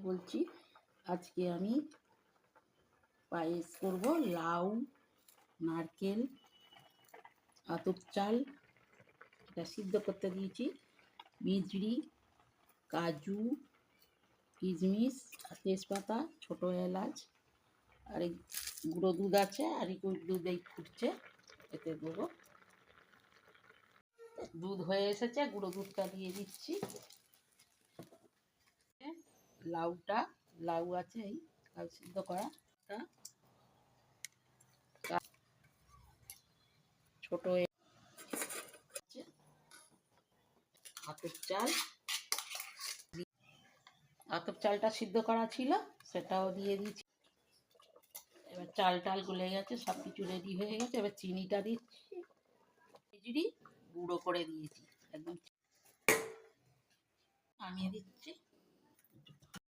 বলছি আজকে আমি পায়েস করব। লাউ, নারকেল, আতপ চাল এটা সিদ্ধ করতে দিয়েছি, মিজরি, কাজু, কিশমিশ, তেজপাতা, ছোটো এলাচ, আর এই গুঁড়ো দুধ আছে, আর এই দুধ এই ফুটছে, এতে দেবো। দুধ হয়ে এসেছে, গুঁড়ো দুধটা দিয়ে দিচ্ছি। লাউ আছে, এই লাউ সিদ্ধ করা, ছোট আতপ চালটা সিদ্ধ করা ছিল, সেটাও দিয়ে দিচ্ছি। এবার চাল গলে গেছে, সব কিছু রেডি হয়ে গেছে। এবার চিনিটা দিচ্ছি, খিচুড়ি গুঁড়ো করে দিয়েছি, একদম নামিয়ে দিচ্ছি।